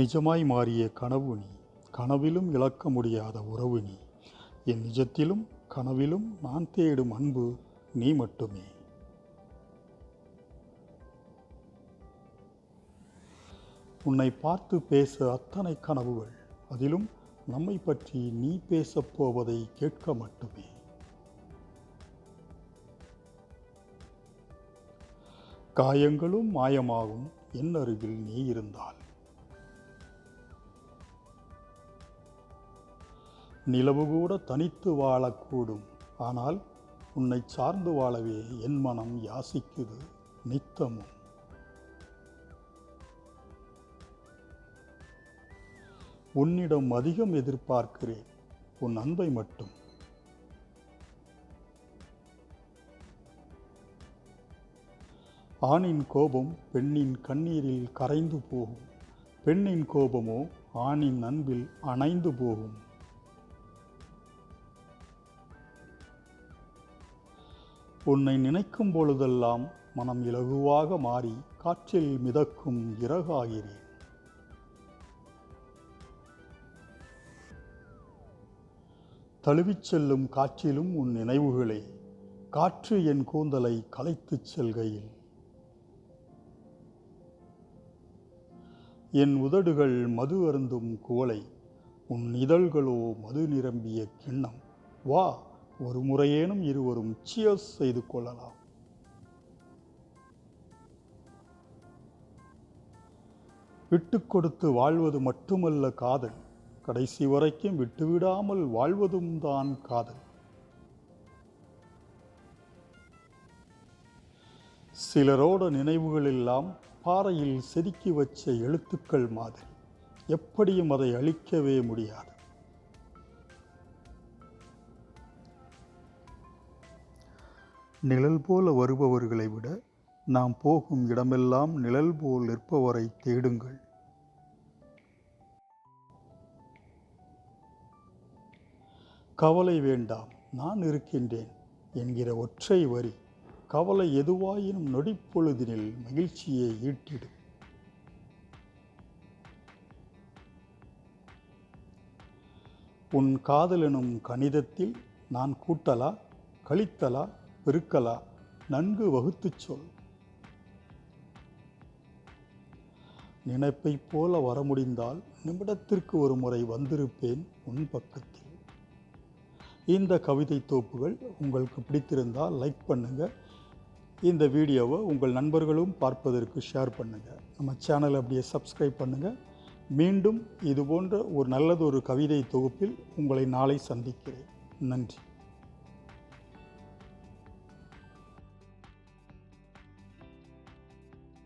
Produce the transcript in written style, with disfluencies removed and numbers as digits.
நிஜமாய் மாறிய கனவு நீ, கனவிலும் இழக்க முடியாத உறவு நீ, என் நிஜத்திலும் கனவிலும் நான் தேடும் அன்பு நீ மட்டுமே. உன்னை பார்த்து பேச அத்தனை கனவுகள், அதிலும் நம்மை பற்றி நீ பேசப் போவதை கேட்க மட்டுமே. காயங்களும் மாயமாகும் என் அருகில் நீ இருந்தால். நிலவு கூட தனித்து வாழக்கூடும், ஆனால் உன்னை சார்ந்து வாழவே என் மனம் யாசிக்குது நித்தமும். உன்னிடம் அதிகம் எதிர்பார்க்கிறேன் உன் அன்பை மட்டும். ஆணின் கோபம் பெண்ணின் கண்ணீரில் கரைந்து போகும், பெண்ணின் கோபமோ ஆணின் அன்பில் அணைந்து போகும். உன்னை நினைக்கும் பொழுதெல்லாம் மனம் இலகுவாக மாறி காற்றில் மிதக்கும் இறகாகிறேன். தழுவிச் செல்லும் காற்றிலும் உன் நினைவுகளே, காற்று என் கூந்தலை கலைத்துச் செல்கையில். என் உதடுகள் மது அருந்தும் குவளை, உன் இதழ்களோ மது நிரம்பிய கிண்ணம். வா, ஒரு முறையேனும் இருவரும் சியர்ஸ் செய்து கொள்ளலாம். விட்டு கொடுத்து வாழ்வது மட்டுமல்ல காதல், கடைசி வரைக்கும் விட்டுவிடாமல் வாழ்வதும் தான் காதல். சிலரோட நினைவுகள் எல்லாம் பாறையில் செதுக்கி வச்ச எழுத்துக்கள் மாதிரி, எப்படியும் அதை அழிக்கவே முடியாது. நிழல் போல வருபவர்களை விட நாம் போகும் இடமெல்லாம் நிழல் போல் நிற்பவரை தேடுங்கள். கவலை வேண்டாம், நான் இருக்கின்றேன் என்கிற ஒற்றை வரி, கவலை எதுவாயினும் நொடிப்பொழுதினில் மகிழ்ச்சியை ஈட்டிடும். உன் காதலெனும் கணிதத்தில் நான் கூட்டலா கழித்தலா பெருக்கலா நன்கு வகுத்துச் சொல். நினைப்பை போல வர முடிந்தால் நிமிடத்திற்கு ஒரு முறை வந்திருப்பேன் உன் பக்கத்தில். இந்த கவிதை தொகுப்புகள் உங்களுக்கு பிடித்திருந்தால் லைக் பண்ணுங்கள். இந்த வீடியோவை உங்கள் நண்பர்களும் பார்ப்பதற்கு ஷேர் பண்ணுங்கள். நம்ம சேனலை அப்படியே சப்ஸ்கிரைப் பண்ணுங்கள். மீண்டும் இது போன்ற ஒரு நல்லதொரு கவிதை தொகுப்பில் உங்களை நாளை சந்திக்கிறேன். நன்றி.